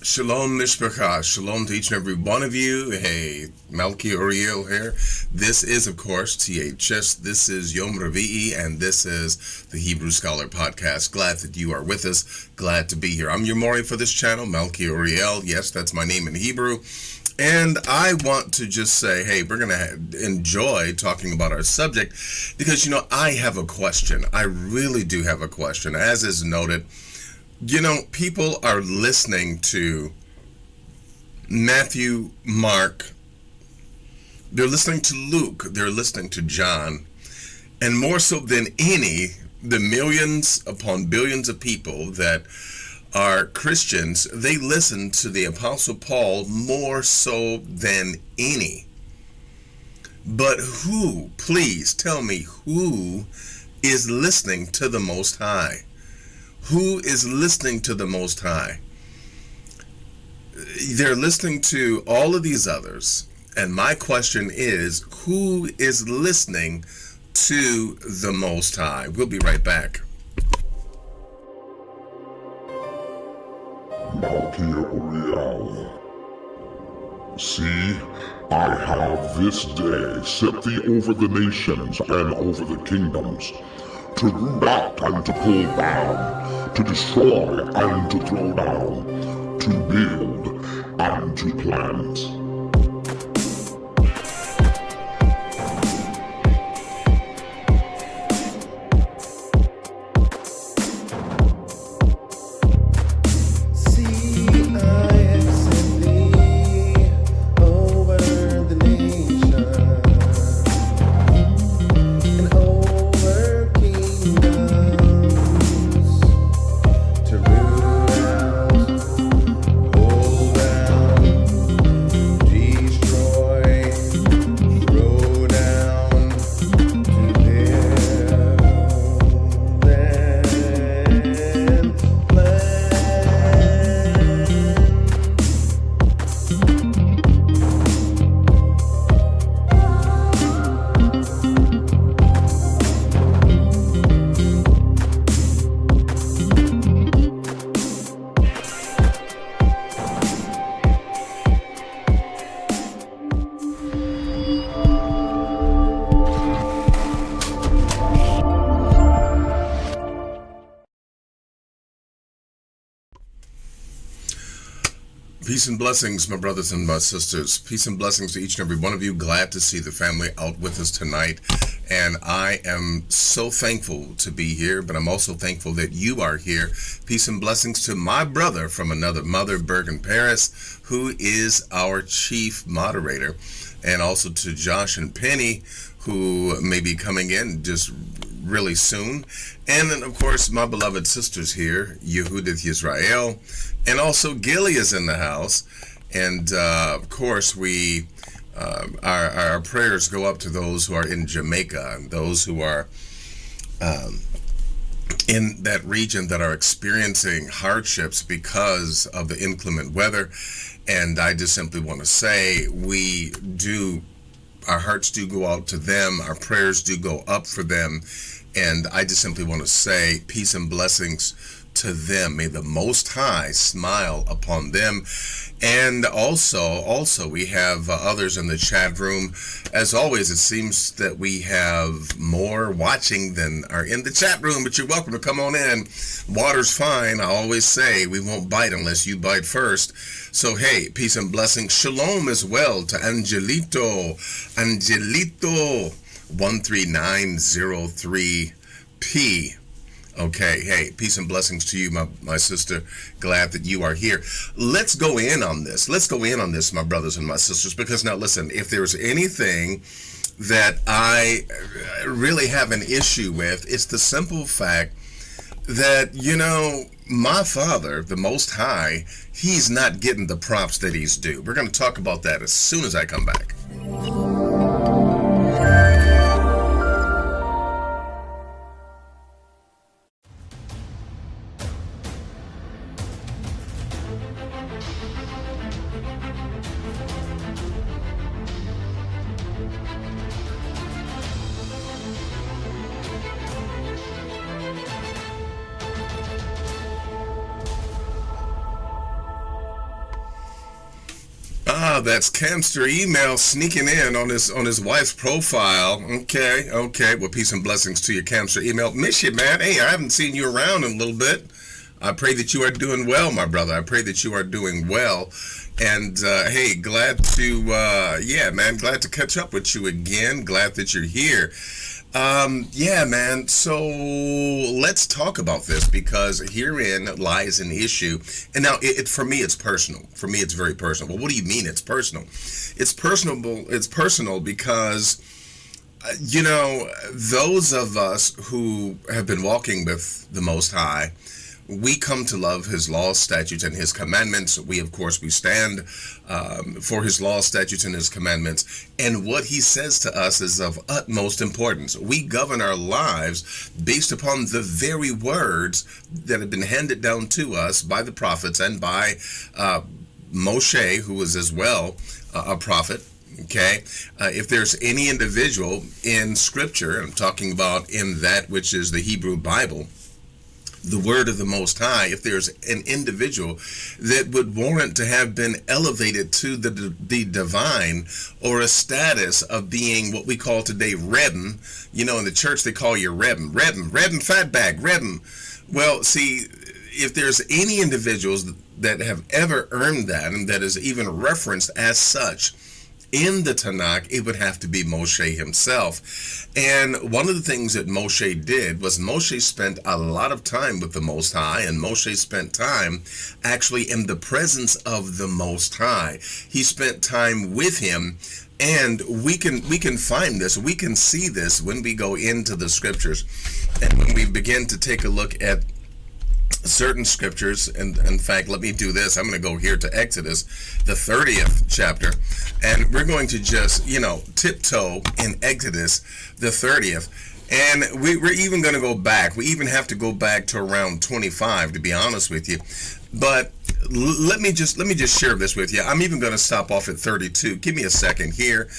Shalom Mishpacha, shalom to each and every one of you. Hey, Malki Uriel here. This is, of course, THS. This is Yom Revi'i, and this is the Hebrew Scholar Podcast. Glad that you are with us. Glad to be here. I'm your Mori for this channel, Malki Uriel. Yes, that's my name in Hebrew. And I want to just say, hey, we're going to enjoy talking about our subject because, I have a question. I really do have a question. As is noted, people are listening to Matthew, Mark, they're listening to Luke, they're listening to John, and more so than any, the millions upon billions of people that are Christians, they listen to the Apostle Paul more so than any. But who, please tell me, who is listening to the Most High? Who is listening to the Most High? They're listening to all of these others. And my question is, who is listening to the Most High? We'll be right back. See, I have this day set thee over the nations and over the kingdoms, to root out and to pull down, to destroy and to throw down, to build and to plant. Peace and blessings, my brothers and my sisters. Peace and blessings to each and every one of you. Glad to see the family out with us tonight. And I am so thankful to be here, but I'm also thankful that you are here. Peace and blessings to my brother from another mother, Bergen Paris, who is our chief moderator. And also to Josh and Penny, who may be coming in just really soon. And then, of course, my beloved sisters here, Yehudith Yisrael, and also Gilly is in the house. And, of course, our prayers go up to those who are in Jamaica and those who are in that region that are experiencing hardships because of the inclement weather. And I just simply want to say our hearts do go out to them. Our prayers do go up for them. And I just simply want to say peace and blessings to them. May the Most High smile upon them. And also we have others in the chat room. As always, it seems that we have more watching than are in the chat room, but you're welcome to come on in. Water's fine. I always say we won't bite unless you bite first. So, hey, peace and blessings. Shalom as well to Angelito 13903P. Okay, hey, peace and blessings to you, my sister. Glad that you are here. Let's go in on this. My brothers and my sisters, because now listen, if there's anything that I really have an issue with, it's the simple fact that, my Father, the Most High, he's not getting the props that he's due. We're going to talk about that as soon as I come back. Wow, that's Camster email sneaking in on his wife's profile. Okay. Well, peace and blessings to your Camster email. Miss you, man. Hey, I haven't seen you around in a little bit. I pray that you are doing well, my brother. I pray that you are doing well. And hey, glad to glad to catch up with you again. Glad that you're here. Yeah, man. So let's talk about this, because herein lies an issue. And now, for me, it's personal. For me, it's very personal. Well, what do you mean it's personal? It's personable. It's personal because, those of us who have been walking with the Most High, we come to love his laws, statutes, and his commandments. We stand for his laws, statutes, and his commandments. And what he says to us is of utmost importance. We govern our lives based upon the very words that have been handed down to us by the prophets and by Moshe, who was as well a prophet. Okay, if there's any individual in Scripture, I'm talking about in that which is the Hebrew Bible, the word of the Most High, if there's an individual that would warrant to have been elevated to the divine, or a status of being what we call today Rebbe. In the church they call you Rebbe, fatbag, Rebbe. Well, see, if there's any individuals that have ever earned that, and that is even referenced as such in the Tanakh, it would have to be Moshe himself. And one of the things that Moshe did was Moshe spent a lot of time with the Most High, and Moshe spent time actually in the presence of the Most High. He spent time with him, and we can find this, we can see this when we go into the Scriptures, and when we begin to take a look at certain Scriptures. And in fact, let me do this. I'm going to go here to Exodus, the 30th chapter, and we're going to just, tiptoe in Exodus, the 30th. And we're even going to go back. We even have to go back to around 25, to be honest with you. But let me just share this with you. I'm even going to stop off at 32. Give me a second here.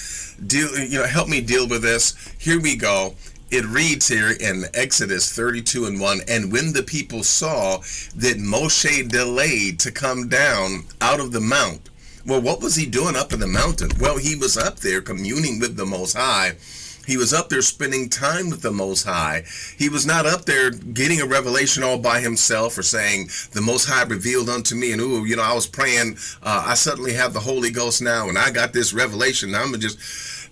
Help me deal with this. Here we go. It reads here in Exodus 32:1, and when the people saw that Moshe delayed to come down out of the mount. Well, what was he doing up in the mountain? Well, he was up there communing with the Most High. He was up there spending time with the Most High. He was not up there getting a revelation all by himself, or saying, the Most High revealed unto me, and I was praying, I suddenly have the Holy Ghost now, and I got this revelation. Now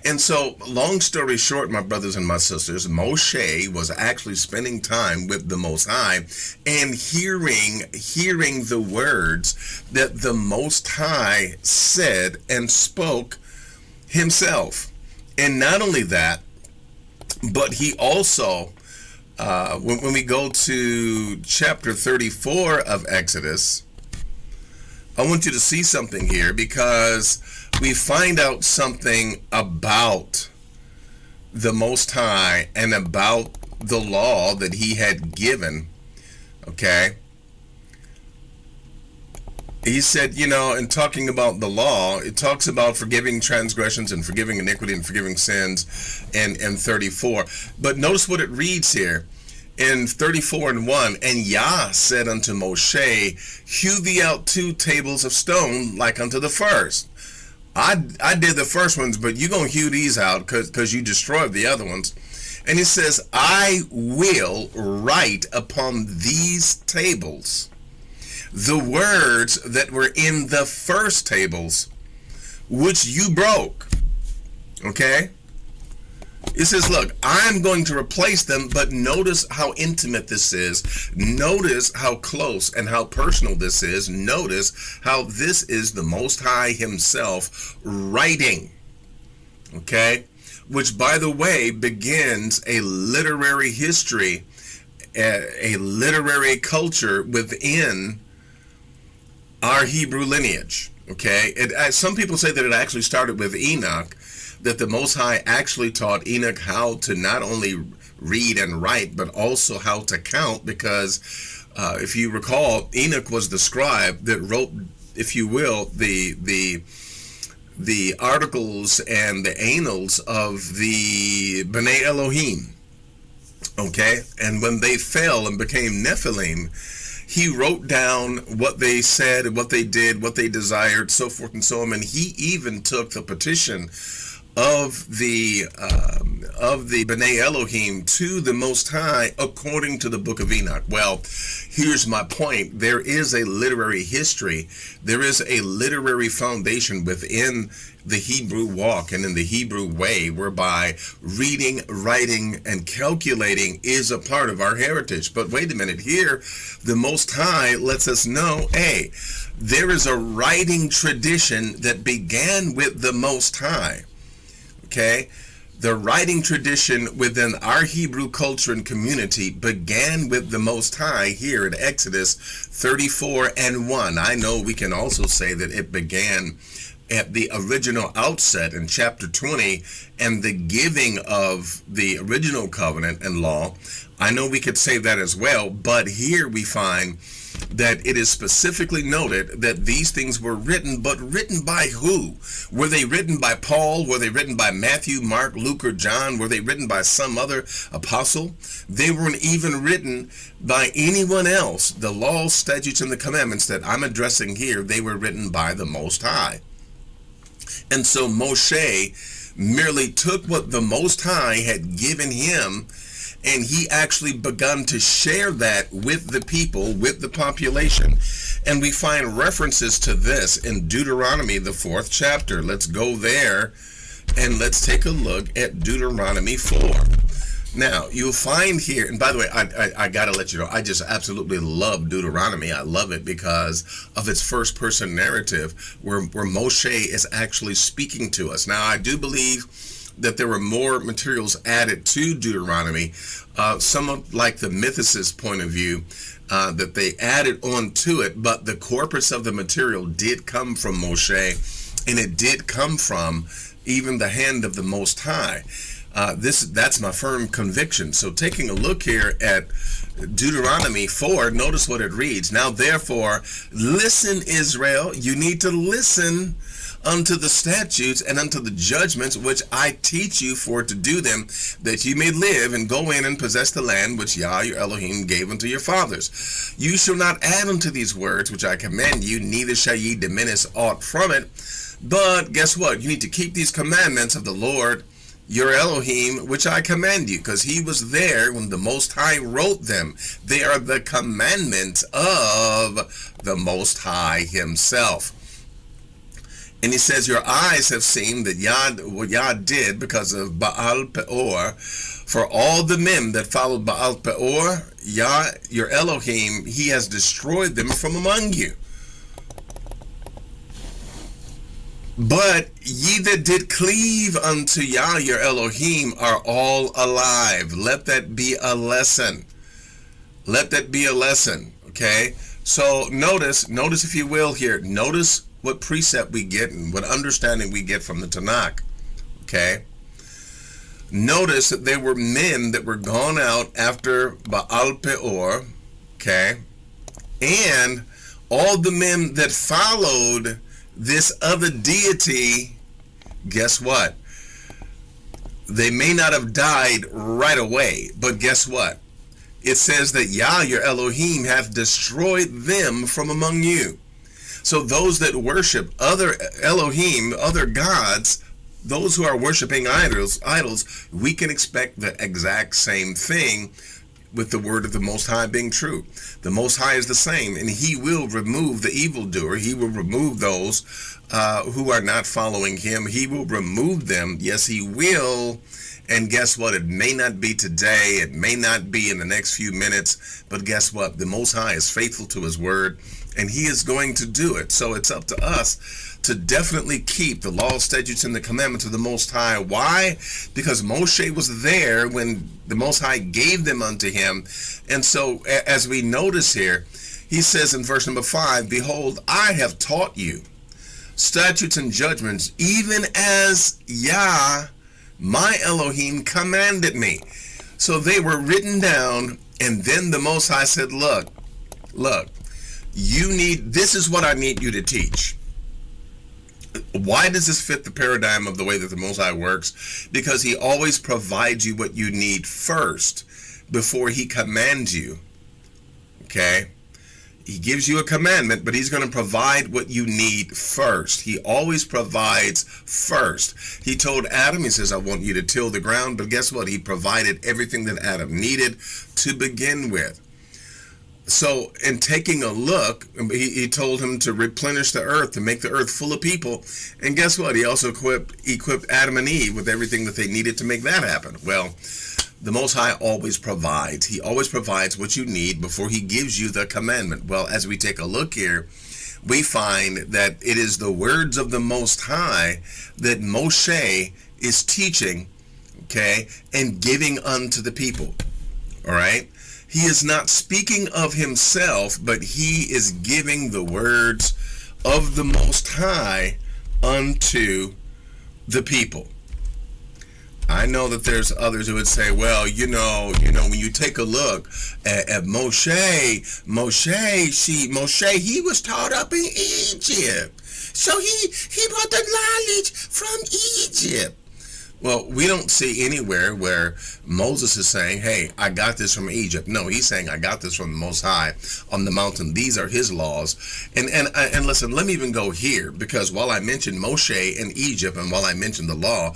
And so, long story short, my brothers and my sisters, Moshe was actually spending time with the Most High and hearing the words that the Most High said and spoke himself. And not only that, but he also, when we go to chapter 34 of Exodus, I want you to see something here, because we find out something about the Most High and about the law that he had given. Okay? He said, in talking about the law, it talks about forgiving transgressions and forgiving iniquity and forgiving sins in 34. But notice what it reads here. In 34:1, and Yah said unto Moshe, hew thee out 2 tables of stone like unto the first. I did the first ones, but you're going to hew these out because you destroyed the other ones. And he says, I will write upon these tables the words that were in the first tables, which you broke. Okay? It says, look, I'm going to replace them, but notice how intimate this is. Notice how close and how personal this is. Notice how this is the Most High himself writing. Okay? Which, by the way, begins a literary history, a literary culture within our Hebrew lineage. Okay? Some people say that it actually started with Enoch, that the Most High actually taught Enoch how to not only read and write, but also how to count, because if you recall, Enoch was the scribe that wrote, if you will, the articles and the annals of the B'nai Elohim. Okay? And when they fell and became Nephilim, He wrote down what they said, what they did, what they desired, so forth and so on. And he even took the petition of the B'nai Elohim to the Most High according to the Book of Enoch. Well, here's my point. There is a literary history. There is a literary foundation within the Hebrew walk and in the Hebrew way, whereby reading, writing, and calculating is a part of our heritage. But wait a minute, here the Most High lets us know, hey, there is a writing tradition that began with the Most High. Okay, the writing tradition within our Hebrew culture and community began with the Most High here in Exodus 34:1. I know we can also say that it began at the original outset in chapter 20 and the giving of the original covenant and law. I know we could say that as well, but here we find that it is specifically noted that these things were written, but written by who? Were they written by Paul? Were they written by Matthew, Mark, Luke, or John? Were they written by some other apostle? They weren't even written by anyone else. The laws, statutes, and the commandments that I'm addressing here, they were written by the Most High. And so Moshe merely took what the Most High had given him, and he actually begun to share that with the people, with the population. And we find references to this in Deuteronomy, the 4th chapter. Let's go there and let's take a look at Deuteronomy 4. Now, you'll find here, and by the way, I got to let you know, I just absolutely love Deuteronomy. I love it because of its first person narrative where Moshe is actually speaking to us. Now, I do believe that there were more materials added to Deuteronomy, somewhat like the mythicist point of view, that they added on to it, but the corpus of the material did come from Moshe, and it did come from even the hand of the Most High. That's my firm conviction. So taking a look here at Deuteronomy 4, notice what it reads. Now therefore, listen, Israel, you need to listen unto the statutes and unto the judgments which I teach you for to do them, that you may live and go in and possess the land which Yah your Elohim gave unto your fathers. You shall not add unto these words which I command you, neither shall ye diminish aught from it. But guess what? You need to keep these commandments of the Lord your Elohim, which I command you, because he was there when the Most High wrote them. They are the commandments of the Most High himself. And he says, your eyes have seen that what Yah did because of Baal Peor. For all the men that followed Baal Peor, Yah, your Elohim, he has destroyed them from among you. But ye that did cleave unto Yah your Elohim are all alive. Let that be a lesson. Let that be a lesson. Okay? So notice if you will here, notice what precept we get and what understanding we get from the Tanakh. Okay? Notice that there were men that were gone out after Baal Peor. Okay? And all the men that followed this other deity, guess what? They may not have died right away, but guess what? It says that Yah, your Elohim, hath destroyed them from among you. So those that worship other Elohim, other gods, those who are worshiping idols, we can expect the exact same thing with the word of the Most High being true. The Most High is the same, and he will remove the evildoer. He will remove those who are not following him. He will remove them. Yes, he will. And guess what? It may not be today. It may not be in the next few minutes. But guess what? The Most High is faithful to his word, and he is going to do it. So it's up to us to definitely keep the law, statutes, and the commandments of the Most High. Why? Because Moshe was there when the Most High gave them unto him. And so as we notice here, he says in verse number 5, behold, I have taught you statutes and judgments, even as Yah, my Elohim, commanded me. So they were written down, and then the Most High said, look, this is what I need you to teach. Why does this fit the paradigm of the way that the Most High works? Because he always provides you what you need first before he commands you. Okay? He gives you a commandment, but he's going to provide what you need first. He always provides first. He told Adam, he says, I want you to till the ground. But guess what? He provided everything that Adam needed to begin with. So in taking a look, he told him to replenish the earth, to make the earth full of people. And guess what? He also equipped Adam and Eve with everything that they needed to make that happen. Well, the Most High always provides. He always provides what you need before he gives you the commandment. Well, as we take a look here, we find that it is the words of the Most High that Moshe is teaching, okay, and giving unto the people. All right? He is not speaking of himself, but he is giving the words of the Most High unto the people. I know that there's others who would say, well, you know, when you take a look at Moshe, he was taught up in Egypt. So he brought the knowledge from Egypt. Well, we don't see anywhere where Moses is saying, hey, I got this from Egypt. No, he's saying, I got this from the Most High on the mountain. These are his laws. And listen, let me even go here, because while I mentioned Moshe and Egypt, and while I mentioned the law,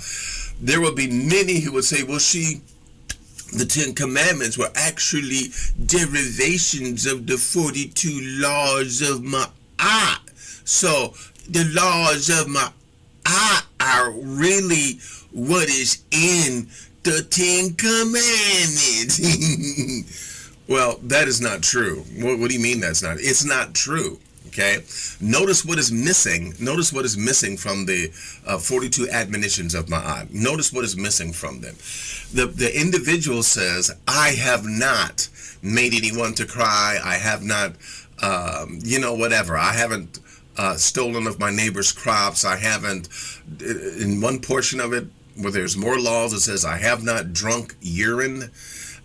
there will be many who would say, well, the 10 Commandments were actually derivations of the 42 laws of Ma'at. So the laws of Ma'at are really what is in the 10 Commandments. Well, that is not true. What do you mean that's not? It's not true. Okay, notice what is missing. Notice what is missing from the 42 admonitions of Ma'at. Notice what is missing from them. The individual says, I have not made anyone to cry. I have not, whatever. I haven't stolen of my neighbor's crops. I haven't, in one portion of it, where there's more laws, it says, I have not drunk urine.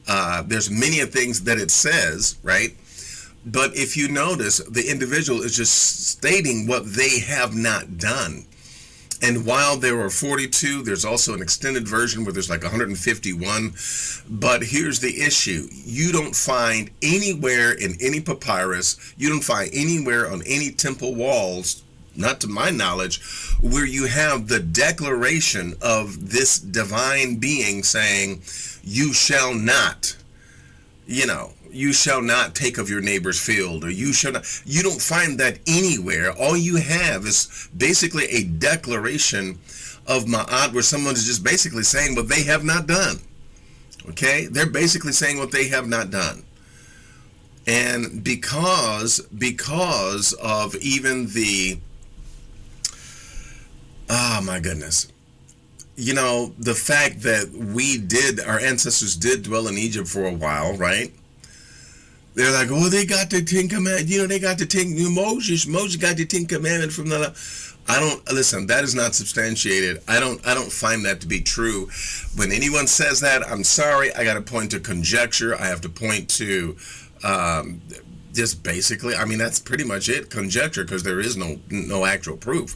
There's many things that it says, right? But if you notice, the individual is just stating what they have not done. And while there were 42, there's also an extended version where there's like 151. But here's the issue. You don't find anywhere in any papyrus, you don't find anywhere on any temple walls, not to my knowledge, where you have the declaration of this divine being saying, you shall not, you shall not take of your neighbor's field, or you shall not. You don't find that anywhere. All you have is basically a declaration of Ma'at, where someone is just basically saying what they have not done. Okay? They're basically saying what they have not done. And because of even the, oh my goodness, the fact that our ancestors did dwell in Egypt for a while, right? They're like, oh, they got the 10 Commandments. They got the 10. Moses got the 10 Commandments from the. Listen. That is not substantiated. I don't find that to be true. When anyone says that, I'm sorry. I got to point to conjecture. I have to point to just basically. That's pretty much it. Conjecture, because there is no actual proof.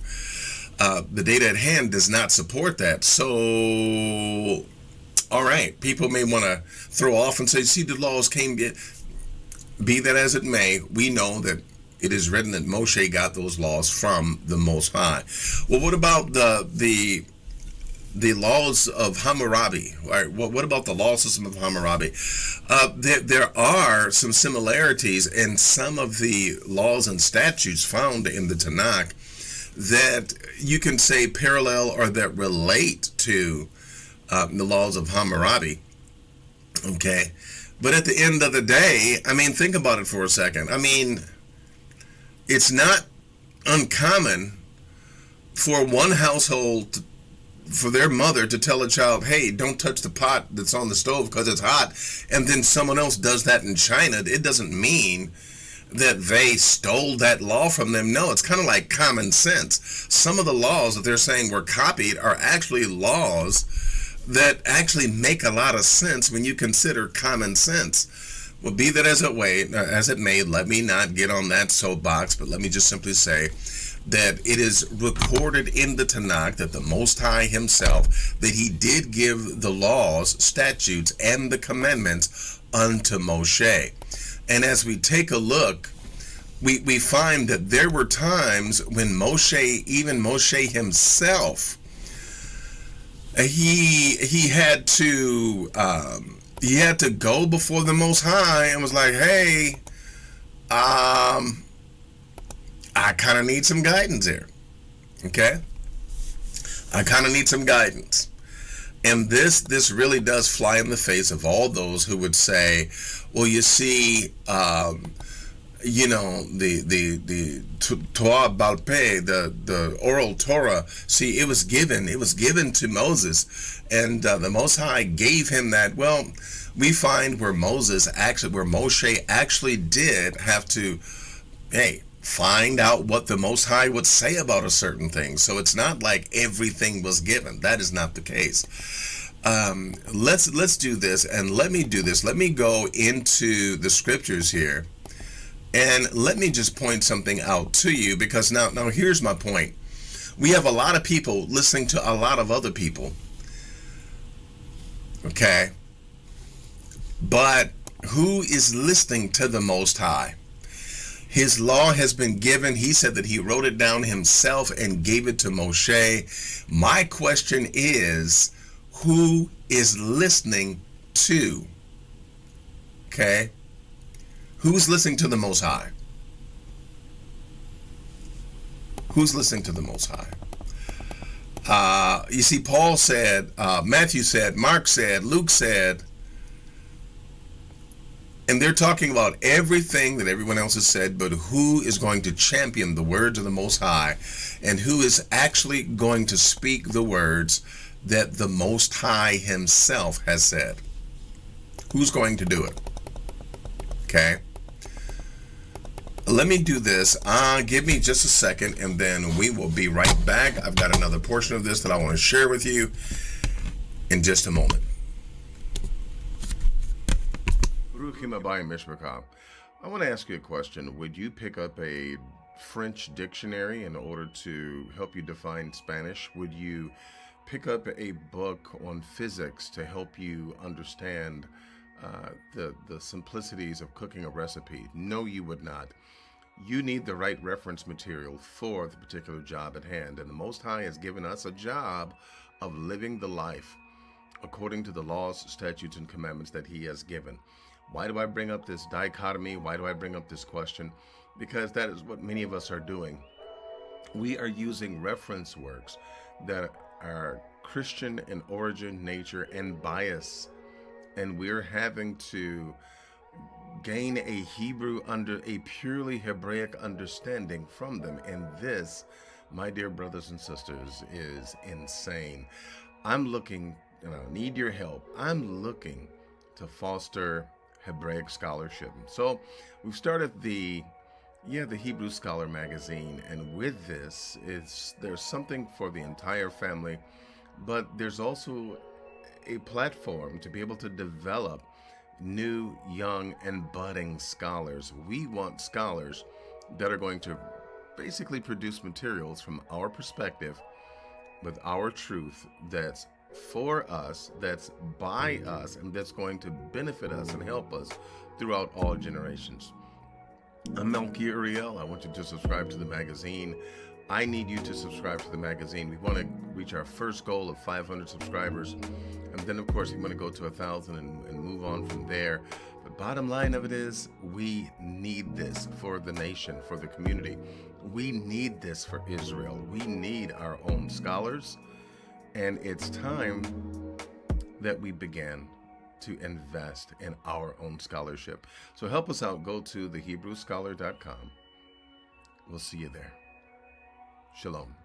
The data at hand does not support that. So, all right, people may want to throw off and say, see, the laws came. Be that as it may, we know that it is written that Moshe got those laws from the Most High. Well, what about the laws of Hammurabi? Right? What about the law system of Hammurabi? There are some similarities in some of the laws and statutes found in the Tanakh that you can say parallel or that relate to the laws of Hammurabi. Okay? But at the end of the day, think about it for a second. It's not uncommon for one household, for their mother to tell a child, hey, don't touch the pot that's on the stove because it's hot, and then someone else does that in China. It doesn't mean that they stole that law from them. No, it's kind of like common sense. Some of the laws that they're saying were copied are actually laws that actually make a lot of sense when you consider common sense. Well, be that as it may, let me not get on that soapbox, but let me just simply say that it is recorded in the Tanakh that the Most High himself, that he did give the laws, statutes, and the commandments unto Moshe. And as we take a look, we find that there were times when even Moshe himself, he had to go before the Most High and was like, hey, I kind of need some guidance here. Okay, I kind of need some guidance. And this really does fly in the face of all those who would say, well, you see, the Torah Balpeh, the oral Torah, see, it was given to Moses, and the Most High gave him that. Well, we find where Moshe actually did have to, hey, find out what the Most High would say about a certain thing. So it's not like everything was given. That is not the case. Let's do this, and let me do this. Let me go into the scriptures here, and let me just point something out to you, because now here's my point. We have a lot of people listening to a lot of other people. Okay? But who is listening to the Most High? His law has been given. He said that he wrote it down himself and gave it to Moshe. My question is, who is listening to? Okay? Who's listening to the Most High? Who's listening to the Most High? You see, Paul said, Matthew said, Mark said, Luke said, and they're talking about everything that everyone else has said, but who is going to champion the words of the Most High, and who is actually going to speak the words that the Most High himself has said? Who's going to do it? Okay? Let me do this. Give me just a second, and then we will be right back. I've got another portion of this that I want to share with you in just a moment. I want to ask you a question. Would you pick up a French dictionary in order to help you define Spanish? Would you pick up a book on physics to help you understand the simplicities of cooking a recipe? No, you would not. You need the right reference material for the particular job at hand. And the Most High has given us a job of living the life according to the laws, statutes, and commandments that he has given. Why do I bring up this dichotomy? Why do I bring up this question? Because that is what many of us are doing. We are using reference works that are Christian in origin, nature, and bias, and we're having to gain a purely Hebraic understanding from them. And this, my dear brothers and sisters, is insane. I'm looking, need your help. I'm looking to foster Hebraic scholarship. So we've started the Hebrew Scholar magazine, and with this, there's something for the entire family, but there's also a platform to be able to develop new, young, and budding scholars. We want scholars that are going to basically produce materials from our perspective, with our truth, that's for us, that's by us, and that's going to benefit us and help us throughout all generations. I'm Melky Uriel. I want you to subscribe to the magazine. I need you to subscribe to the magazine. We want to reach our first goal of 500 subscribers, and then of course we want to go to 1,000 and move on from there. But bottom line of it is, we need this for the nation, for the community. We need this for Israel. We need our own scholars. And it's time that we began to invest in our own scholarship. So help us out. Go to thehebrewscholar.com. We'll see you there. Shalom.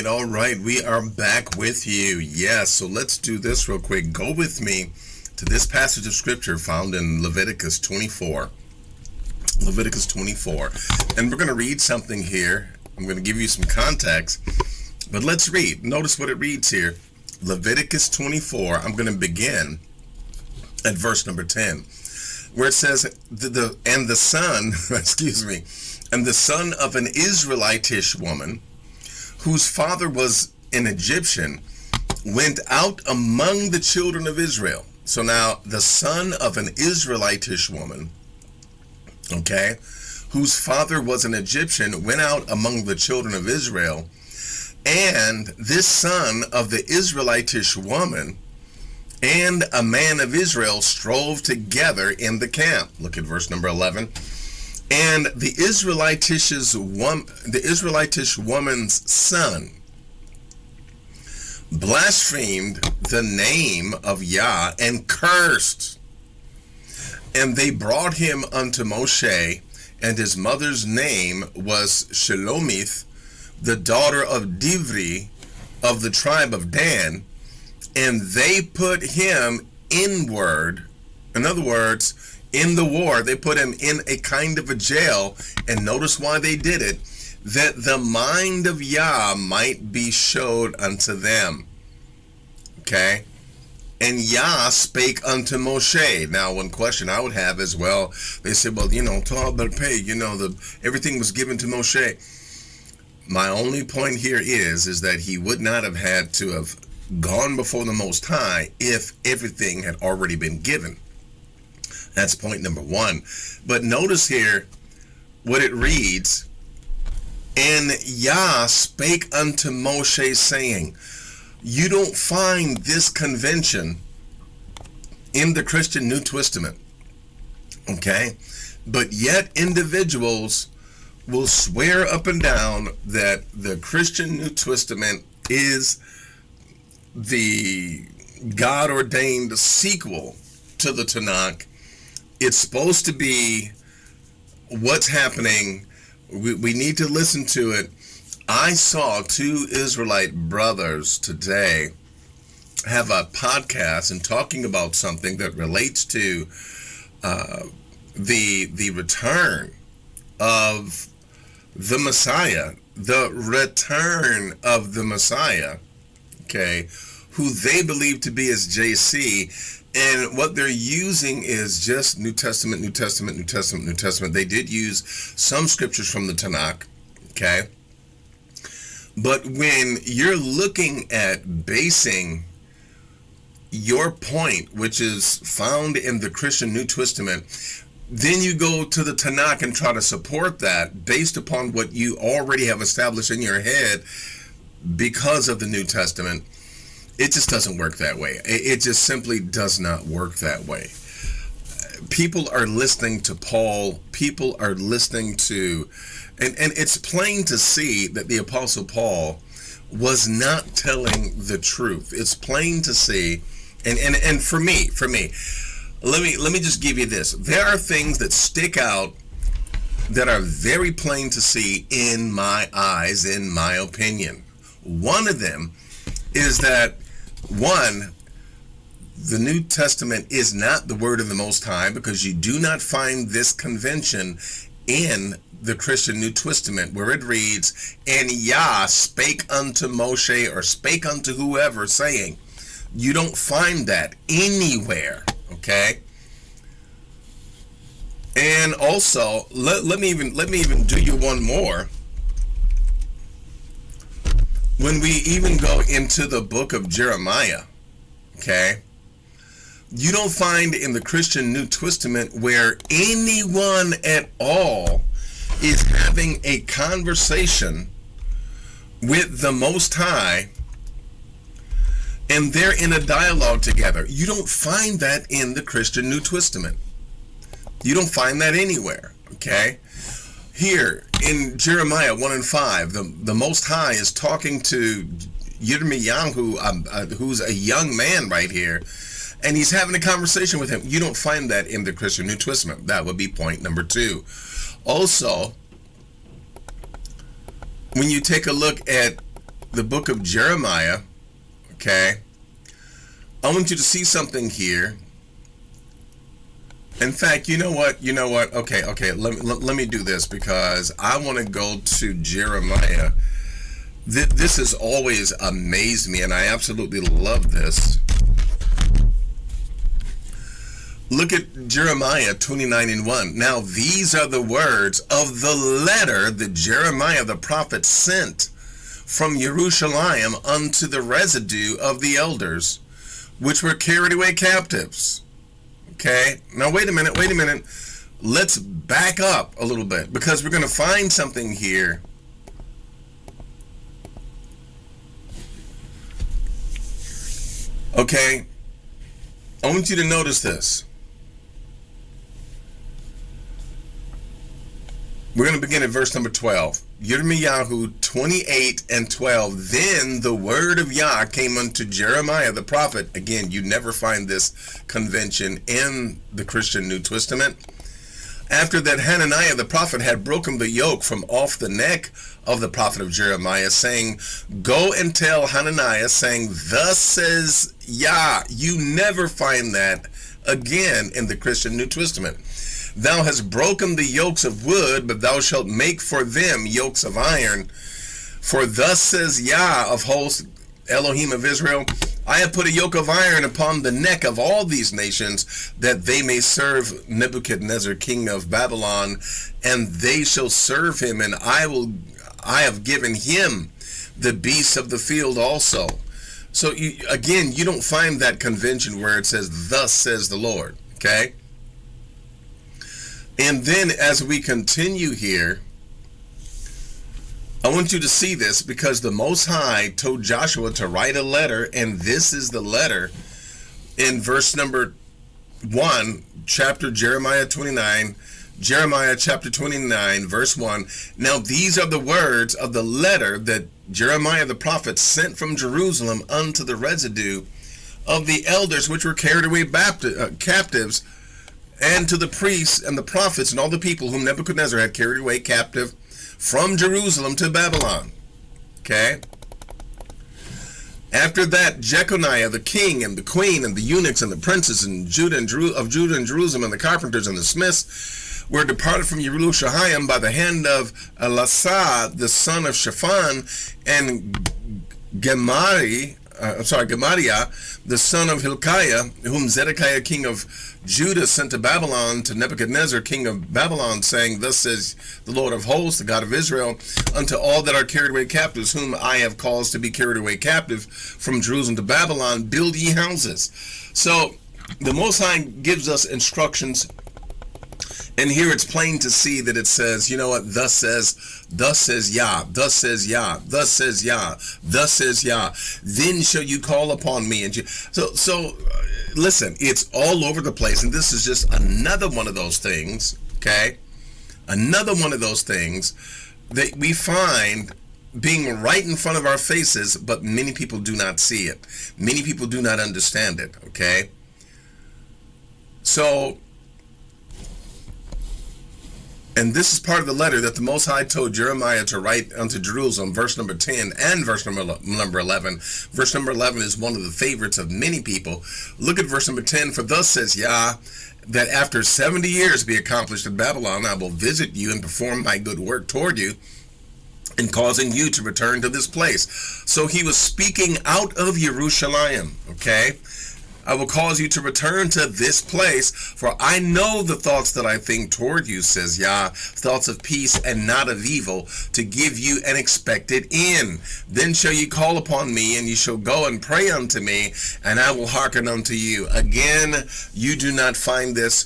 All right, we are back with you. Yes, so let's do this real quick. Go with me to this passage of scripture found in Leviticus 24. Leviticus 24. And we're going to read something here. I'm going to give you some context, but let's read. Notice what it reads here. Leviticus 24, I'm going to begin at verse number 10, where it says, and the son, excuse me, and the son of an Israelitish woman, whose father was an Egyptian, went out among the children of Israel. So now the son of an Israelitish woman, okay, whose father was an Egyptian, went out among the children of Israel, and this son of the Israelitish woman and a man of Israel strove together in the camp. Look at verse number 11. And the Israelitish woman's son blasphemed the name of Yah and cursed. And they brought him unto Moshe, and his mother's name was Shelomith, the daughter of Divri of the tribe of Dan, and they put him inward. In other words, in the war, they put him in a kind of a jail, and notice why they did it, that the mind of Yah might be showed unto them. Okay? And Yah spake unto Moshe. Now, one question I would have is, well, they said, well, Torah pay, everything was given to Moshe. My only point here is that he would not have had to have gone before the Most High if everything had already been given. That's point number one. But notice here what it reads, and Yah spake unto Moshe, saying, you don't find this convention in the Christian New Testament, okay? But yet individuals will swear up and down that the Christian New Testament is the God-ordained sequel to the Tanakh. It's supposed to be what's happening. We need to listen to it. I saw two Israelite brothers today have a podcast and talking about something that relates to the return of the Messiah, the return of the Messiah, okay, who they believe to be as JC, and what they're using is just New Testament, New Testament, New Testament, New Testament. They did use some scriptures from the Tanakh, okay, but when you're looking at basing your point, which is found in the Christian New Testament, then you go to the Tanakh and try to support that based upon what you already have established in your head because of the New Testament. It just doesn't work that way. It just simply does not work that way. People are listening to Paul. People are listening to, and it's plain to see that the Apostle Paul was not telling the truth. It's plain to see, and for me, let me just give you this. There are things that stick out that are very plain to see in my eyes, in my opinion. One of them is that, one, the New Testament is not the word of the Most High, because you do not find this convention in the Christian New Testament where it reads, and Yah spake unto Moshe, or spake unto whoever, saying. You don't find that anywhere, okay? And also, let me even do you one more. When we even go into the book of Jeremiah, okay, you don't find in the Christian New Testament where anyone at all is having a conversation with the Most High and they're in a dialogue together. You don't find that in the Christian New Testament. You don't find that anywhere, okay? Here in Jeremiah 1 and 5, the Most High is talking to Yirmiyahu, who's a young man right here, and he's having a conversation with him. You don't find that in the Christian New Testament. That would be point number 2. Also, when you take a look at the book of Jeremiah, okay, I want you to see something here. In fact, you know what? Okay, let me do this, because I want to go to Jeremiah This has always amazed me, and I absolutely love this. Look at Jeremiah 29:1. Now these are the words of the letter that Jeremiah the prophet sent from Jerusalem unto the residue of the elders, which were carried away captives. Okay, now wait a minute. Let's back up a little bit, because we're going to find something here. Okay, I want you to notice this. We're going to begin at verse number 12. Yirmiyahu 28:12. Then the word of Yah came unto Jeremiah the prophet. Again, you never find this convention in the Christian New Testament. After that Hananiah the prophet had broken the yoke from off the neck of the prophet of Jeremiah, saying, Go and tell Hananiah, saying, Thus says Yah. You never find that again in the Christian New Testament. Thou hast broken the yokes of wood, but thou shalt make for them yokes of iron. For thus says Yah of hosts, Elohim of Israel, I have put a yoke of iron upon the neck of all these nations, that they may serve Nebuchadnezzar king of Babylon, and they shall serve him, and I have given him the beasts of the field also. So again, you don't find that convention where it says, Thus says the Lord, okay? And then as we continue here, I want you to see this, because the Most High told Joshua to write a letter, and this is the letter in verse number 1, Jeremiah chapter 29, verse 1. Now these are the words of the letter that Jeremiah the prophet sent from Jerusalem unto the residue of the elders which were carried away captives, and to the priests and the prophets and all the people whom Nebuchadnezzar had carried away captive from Jerusalem to Babylon. Okay? After that, Jeconiah the king and the queen and the eunuchs and the princes and Judah and Jerusalem and the carpenters and the smiths were departed from Jerusalem by the hand of Elasah the son of Shaphan, and Gemariah the son of Hilkiah, whom Zedekiah king of Judah sent to Babylon, to Nebuchadnezzar king of Babylon, saying, Thus says the Lord of hosts, the God of Israel, unto all that are carried away captives, whom I have caused to be carried away captive from Jerusalem to Babylon, build ye houses. So the Most High gives us instructions, and here it's plain to see that it says, you know what, thus says Yah, thus says Yah, thus says Yah, thus says Yah. Then shall you call upon me. And listen, it's all over the place, and this is just another one of those things, okay? Another one of those things that we find being right in front of our faces, but many people do not see it. Many people do not understand it, okay? So, and this is part of the letter that the Most High told Jeremiah to write unto Jerusalem, verse number 10 and verse number 11. Verse number 11 is one of the favorites of many people. Look at verse number 10. For thus says Yah, that after 70 years be accomplished in Babylon, I will visit you and perform my good work toward you, in causing you to return to this place. So he was speaking out of Jerusalem, okay? I will cause you to return to this place, for I know the thoughts that I think toward you, says Yah, thoughts of peace and not of evil, to give you an expected end. Then shall you call upon me, and you shall go and pray unto me, and I will hearken unto you. Again, you do not find this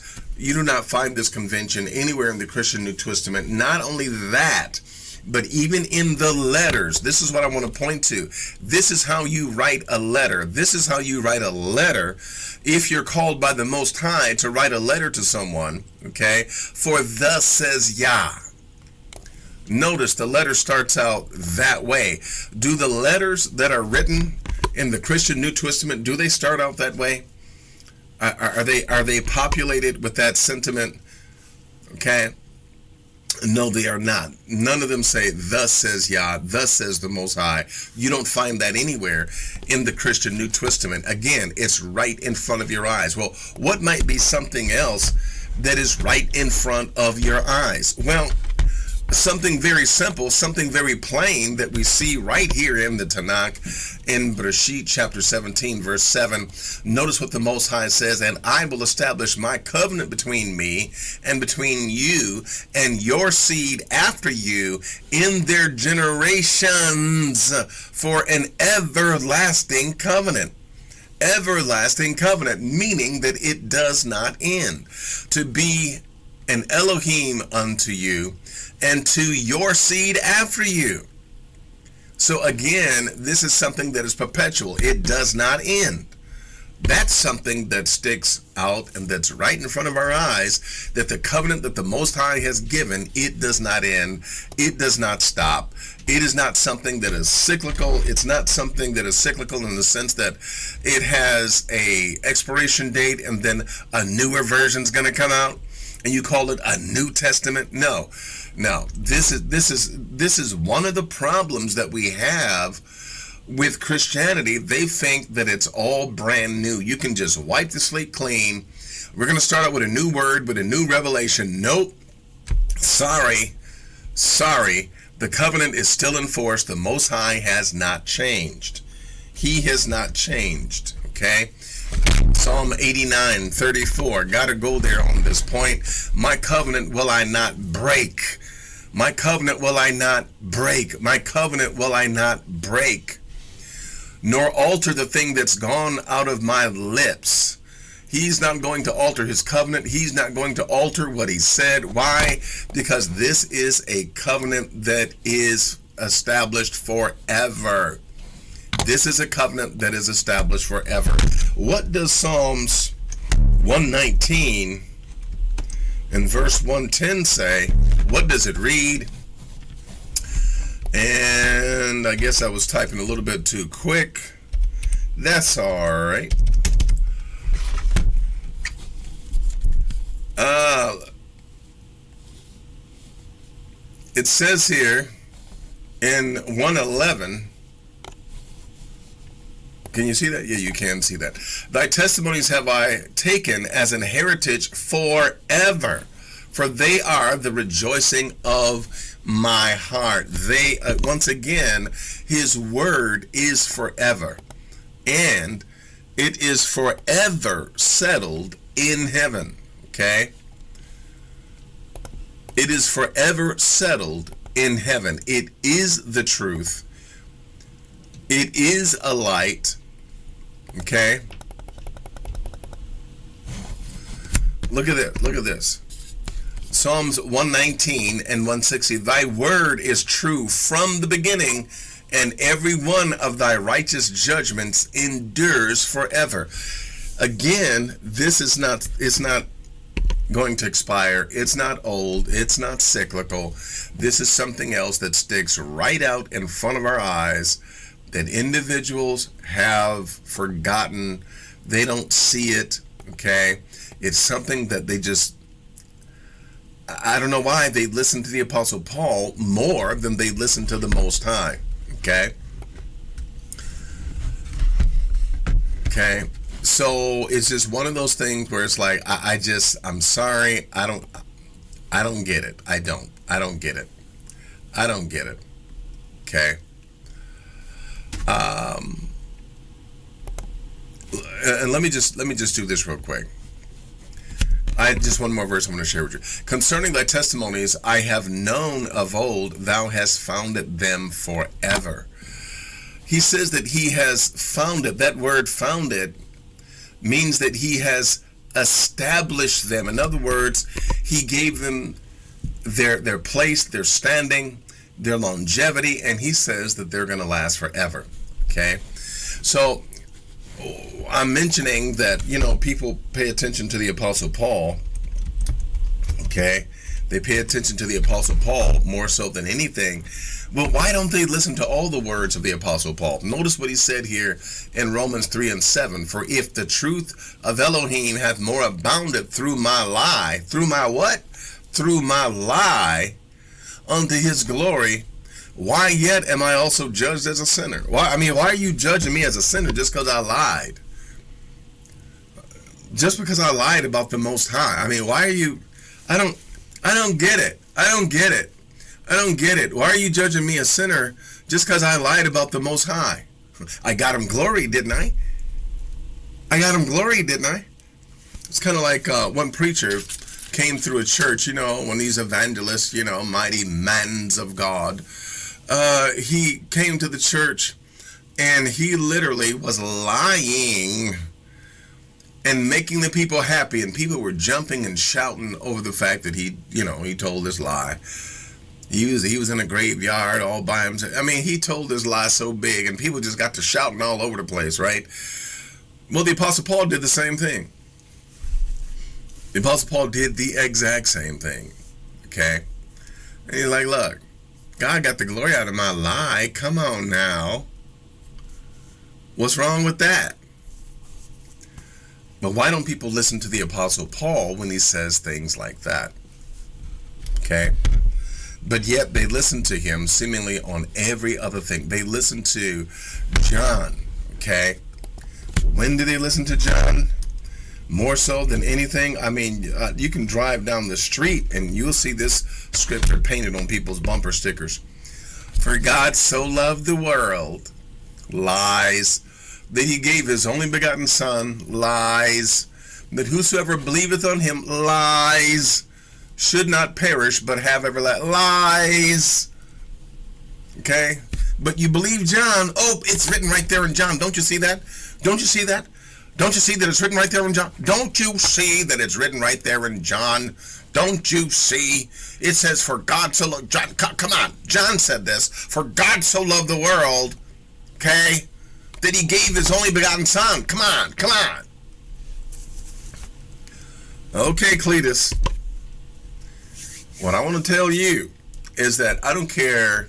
convention anywhere in the Christian New Testament. Not only that, but even in the letters, this is what I want to point to. This is how you write a letter. This is how you write a letter if you're called by the Most High to write a letter to someone, okay? For thus says Yah. Notice the letter starts out that way. Do the letters that are written in the Christian New Testament, do they start out that way? Are they populated with that sentiment? Okay? No, they are not. None of them say, thus says Yah, thus says the Most High. You don't find that anywhere in the Christian New Testament. Again, it's right in front of your eyes. Well, what might be something else that is right in front of your eyes? Well, something very simple, something very plain that we see right here in the Tanakh in Bereshit chapter 17 verse 7. Notice what the Most High says, and I will establish my covenant between me and between you and your seed after you in their generations for an everlasting covenant. Everlasting covenant, meaning that it does not end. To be an Elohim unto you and to your seed after you. So again, this is something that is perpetual. It does not end. That's something that sticks out and that's right in front of our eyes, that the covenant that the Most High has given, it does not end. It does not stop. It is not something that is cyclical. It's not something that is cyclical in the sense that it has a expiration date and then a newer version's going to come out and you call it a New Testament. No. This is one of the problems that we have with Christianity. They think that it's all brand new. You can just wipe the slate clean. We're going to start out with a new word, with a new revelation. Nope. Sorry. The covenant is still in force. The Most High has not changed. He has not changed. Okay? Psalm 89:34. Gotta go there on this point. My covenant will I not break. My covenant will I not break. My covenant will I not break. Nor alter the thing that's gone out of my lips. He's not going to alter his covenant. He's not going to alter what he said. Why? Because this is a covenant that is established forever. This is a covenant that is established forever. What does Psalms 119 and verse 110 say? What does it read? And I guess I was typing a little bit too quick. That's all right. It says here in 111, can you see that? Yeah, you can see that. Thy testimonies have I taken as an heritage forever, for they are the rejoicing of my heart. They, once again, his word is forever, and it is forever settled in heaven. Okay? It is forever settled in heaven. It is the truth. It is a light. Okay? Look at it. Look at this. Psalms 119 and 160. Thy word is true from the beginning, and every one of thy righteous judgments endures forever. Again, this is not, it's not going to expire. It's not old. It's not cyclical. This is something else that sticks right out in front of our eyes that individuals have forgotten. They don't see it. Okay? It's something that they just, I don't know why they listen to the Apostle Paul more than they listen to the Most High. Okay? Okay? So it's just one of those things where it's like, I'm sorry, I don't get it. I don't get it. Okay? And let me just do this real quick. Just one more verse I'm going to share with you. Concerning thy testimonies, I have known of old, thou hast founded them forever. He says that he has founded. That word founded means that he has established them. In other words, he gave them their place, their standing, their longevity, and he says that they're going to last forever. Okay? So I'm mentioning that, people pay attention to the Apostle Paul. Okay? They pay attention to the Apostle Paul more so than anything. Well, why don't they listen to all the words of the Apostle Paul? Notice what he said here in Romans 3 and 7. For if the truth of Elohim hath more abounded through my lie, through my what? Through my lie unto his glory, why yet am I also judged as a sinner? Why are you judging me as a sinner just because I lied? Just because I lied about the Most High. Why are you... I don't get it. I don't get it. Why are you judging me a sinner just because I lied about the Most High? I got him glory, didn't I? I got him glory, didn't I? It's kind of like one preacher came through a church, you know, one of these evangelists, you know, mighty mans of God. He came to the church and he literally was lying and making the people happy, and people were jumping and shouting over the fact that he told this lie. He was in a graveyard all by himself. I mean, he told this lie so big, and people just got to shouting all over the place, right? Well, the Apostle Paul did the same thing. The Apostle Paul did the exact same thing, okay? And he's like, look, God got the glory out of my lie. Come on now. What's wrong with that? But why don't people listen to the Apostle Paul when he says things like that? Okay? But yet they listen to him seemingly on every other thing. They listen to John, okay? When do they listen to John? More so than anything. I mean, you can drive down the street and you'll see this scripture painted on people's bumper stickers. For God so loved the world. Lies. That he gave his only begotten Son. Lies. That whosoever believeth on him. Lies. Should not perish, but have everlasting. Lies. Okay? But you believe John. Oh, it's written right there in John. Don't you see that? Don't you see that? Don't you see that it's written right there in John? Don't you see that it's written right there in John? Don't you see? It says, for God so loved... John, come on. John said this. For God so loved the world, okay, that he gave his only begotten Son. Come on. Come on. Okay, Cletus. What I want to tell you is that I don't care,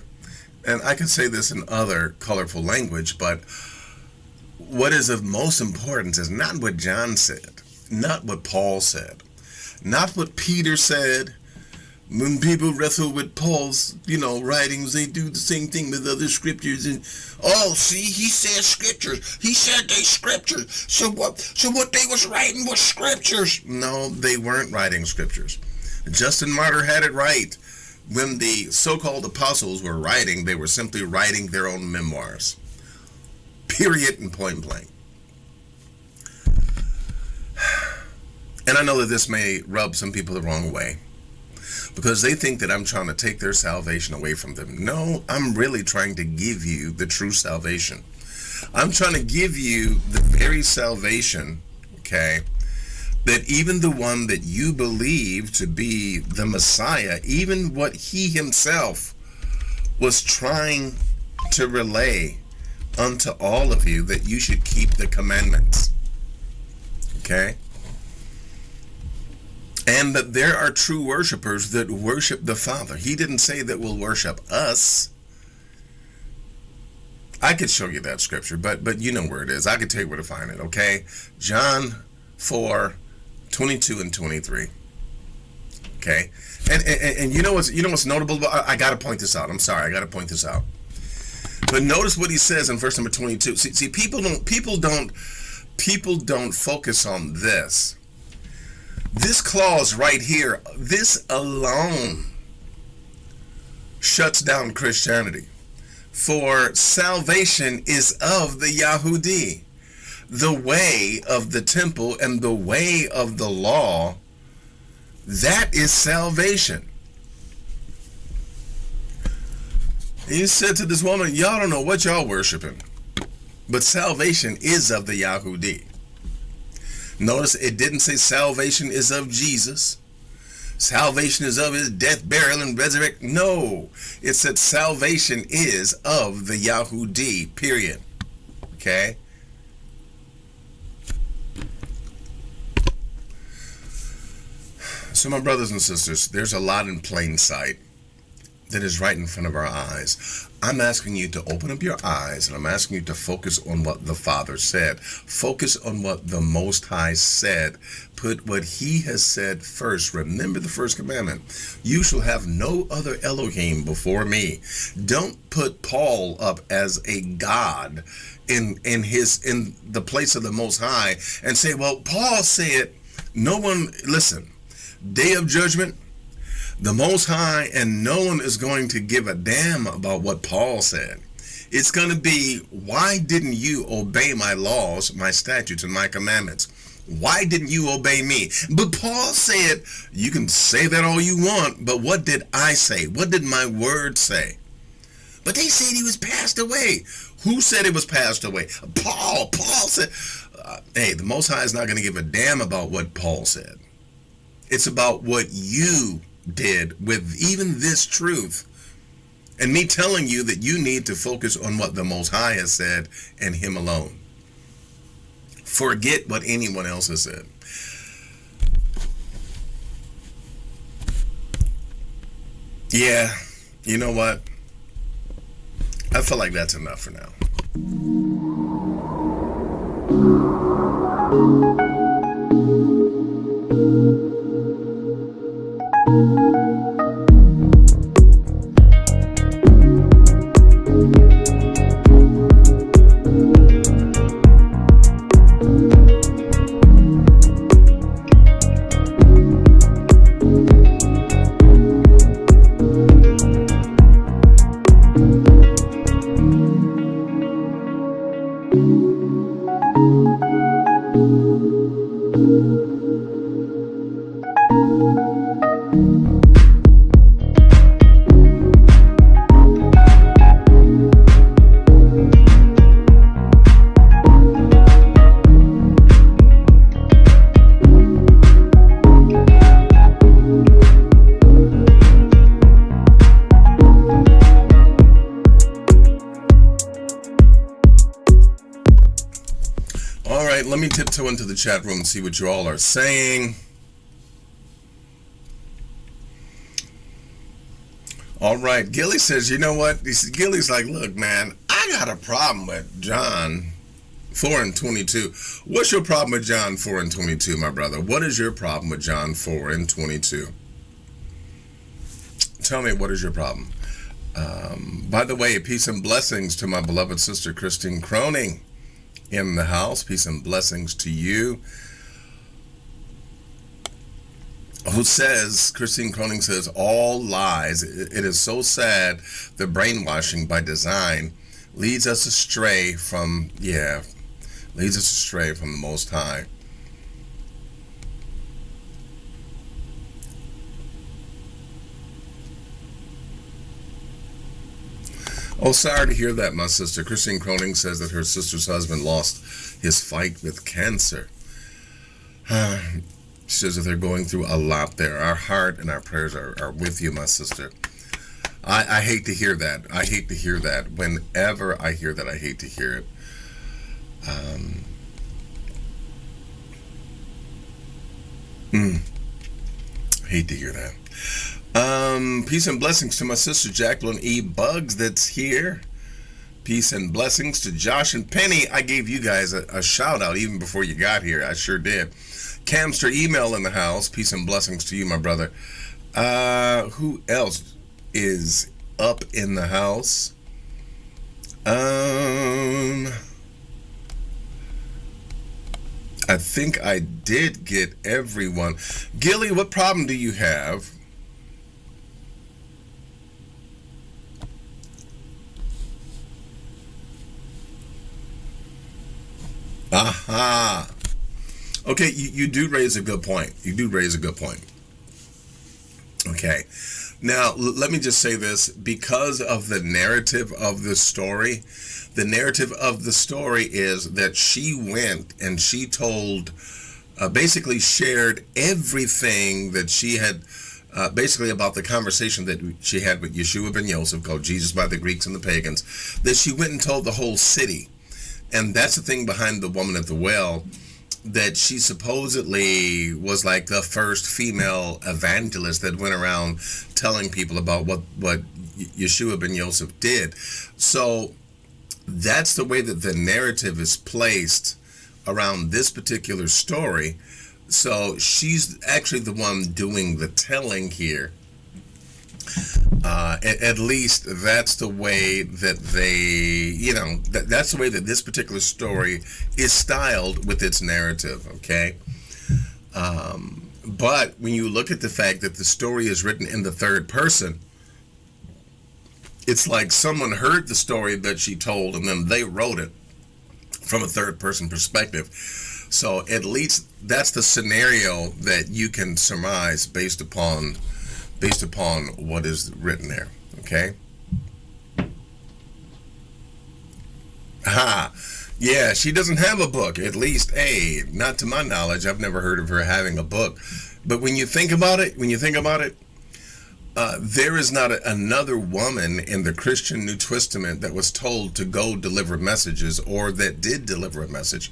and I can say this in other colorful language, but what is of most importance is not what John said, not what Paul said, not what Peter said. When people wrestle with Paul's, writings, they do the same thing with other scriptures. And see, he said scriptures. He said they scriptures. So what they was writing was scriptures. No, they weren't writing scriptures. Justin Martyr had it right. When the so-called apostles were writing, they were simply writing their own memoirs. Period and point blank. And I know that this may rub some people the wrong way, because they think that I'm trying to take their salvation away from them. No, I'm really trying to give you the true salvation. I'm trying to give you the very salvation, okay, that even the one that you believe to be the Messiah, even what he himself was trying to relay unto all of you, that you should keep the commandments. Okay? And that there are true worshipers that worship the Father. He didn't say that we'll worship us. I could show you that scripture, but you know where it is. I could tell you where to find it, okay? John 4:22 and 23. Okay? And you know what's notable? I got to point this out. I'm sorry, I got to point this out. But notice what he says in verse number 22. See, people don't focus on this. This clause right here, this alone shuts down Christianity. For salvation is of the Yahudi. The way of the temple and the way of the law, that is salvation. He said to this woman, y'all don't know what y'all worshiping, but salvation is of the Yahudi. Notice it didn't say salvation is of Jesus. Salvation is of his death, burial, and resurrection. No, it said salvation is of the Yahudi, period. Okay? So my brothers and sisters, there's a lot in plain sight that is right in front of our eyes. I'm asking you to open up your eyes, and I'm asking you to focus on what the Father said. Focus on what the Most High said. Put what he has said first. Remember the first commandment. You shall have no other Elohim before me. Don't put Paul up as a god in the place of the Most High and say, well, Paul said, no one, listen, day of judgment, The Most High, and no one is going to give a damn about what Paul said. It's going to be, why didn't you obey my laws, my statutes, and my commandments? Why didn't you obey me? But Paul said, you can say that all you want, but what did I say? What did my word say? But they said he was passed away. Who said it was passed away? Paul. Paul said, hey, the Most High is not going to give a damn about what Paul said. It's about what you did with even this truth. And me telling you that you need to focus on what the Most High has said and him alone. Forget what anyone else has said. Yeah, you know what? I feel like that's enough for now. Let me tiptoe into the chat room and see what you all are saying. All right, Gilly says, you know what? Gilly's like, look, man, I got a problem with John 4 and 22. What's your problem with John 4 and 22, my brother? What is your problem with John 4 and 22? Tell me, what is your problem? By the way, peace and blessings to my beloved sister, Christine Croning, in the house. Peace and blessings to you. Who says, Christine Croning says, all lies. It is so sad the brainwashing by design leads us astray from, leads us astray from the Most High. Oh, sorry to hear that, my sister. Christine Croning says that her sister's husband lost his fight with cancer. She says that they're going through a lot there. Our heart and our prayers are with you, my sister. I hate to hear that. I hate to hear that. Whenever I hear that, I hate to hear it. Hate to hear that. Peace and blessings to my sister Jacqueline E. Bugs that's here. Peace and blessings to Josh and Penny. I gave you guys a shout out even before you got here. I sure did. Camster Email in the house. Peace and blessings to you, my brother. Who else is up in the house? I think I did get everyone. Gilly, what problem do you have? Aha. Okay, you do raise a good point. You do raise a good point. Okay. Now, let me just say this. Because of the narrative of the story, the narrative of the story is that she went and she told, basically shared everything that she had, basically about the conversation that she had with Yeshua ben Yosef, called Jesus by the Greeks and the pagans, that she went and told the whole city. And that's the thing behind the woman at the well, that she supposedly was like the first female evangelist that went around telling people about what Yeshua ben Yosef did. So that's the way that the narrative is placed around this particular story. So she's actually the one doing the telling here. At least that's the way that they, that's the way that this particular story is styled with its narrative, okay? But when you look at the fact that the story is written in the third person, it's like someone heard the story that she told and then they wrote it from a third person perspective. So at least that's the scenario that you can surmise based upon what is written there. Okay. Ha. Yeah, she doesn't have a book. At least, not to my knowledge. I've never heard of her having a book. But when you think about it, there is not another woman in the Christian New Testament that was told to go deliver messages or that did deliver a message.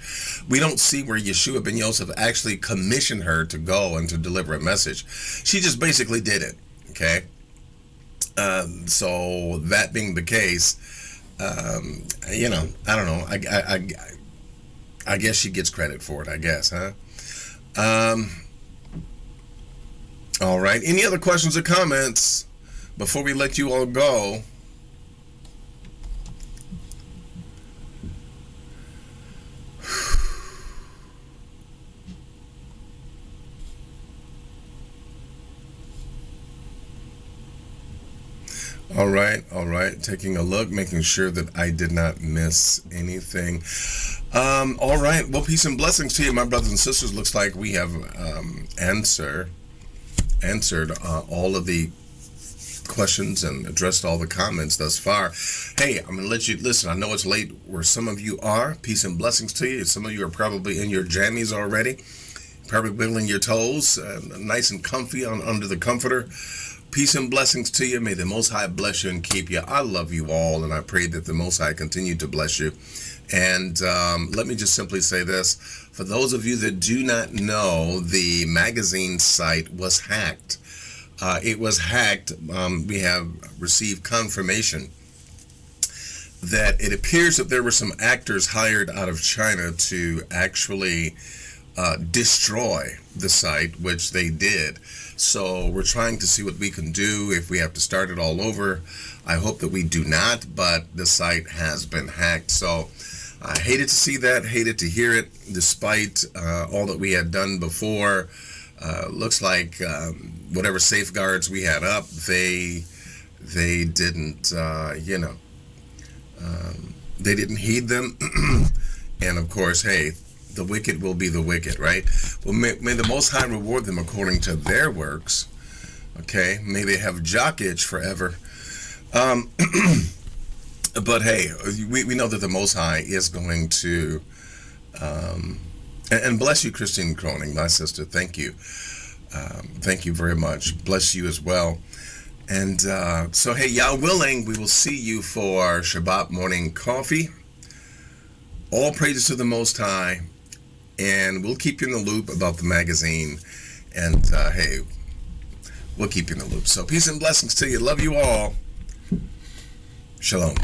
We don't see where Yeshua ben Yosef actually commissioned her to go and to deliver a message. She just basically did it. Okay. So that being the case, I don't know. I guess she gets credit for it. I guess, huh? All right. Any other questions or comments before we let you all go? All right. Taking a look, making sure that I did not miss anything. All right. Well, peace and blessings to you, my brothers and sisters. Looks like we have answered all of the questions and addressed all the comments thus far. Hey, I'm going to let you listen. I know it's late where some of you are. Peace and blessings to you. Some of you are probably in your jammies already, probably wiggling your toes, nice and comfy under the comforter. Peace and blessings to you. May the Most High bless you and keep you. I love you all, and I pray that the Most High continue to bless you. And let me just simply say this. For those of you that do not know, the magazine site was hacked. It was hacked. We have received confirmation that it appears that there were some actors hired out of China to actually destroy the site, which they did. So we're trying to see what we can do if we have to start it all over. I hope that we do not, but the site has been hacked. So I hated to see that, hated to hear it, despite all that we had done before. Looks like whatever safeguards we had up, they didn't, they didn't heed them. And of course, hey, the wicked will be the wicked, right? Well, may the Most High reward them according to their works. Okay, may they have jock itch forever. But hey, we know that the Most High is going to, and bless you, Christine Croning, my sister. Thank you. Thank you very much. Bless you as well. And so, hey, Yah willing, we will see you for Shabbat morning coffee. All praises to the Most High. And we'll keep you in the loop about the magazine. And hey, we'll keep you in the loop. So peace and blessings to you. Love you all. Shalom.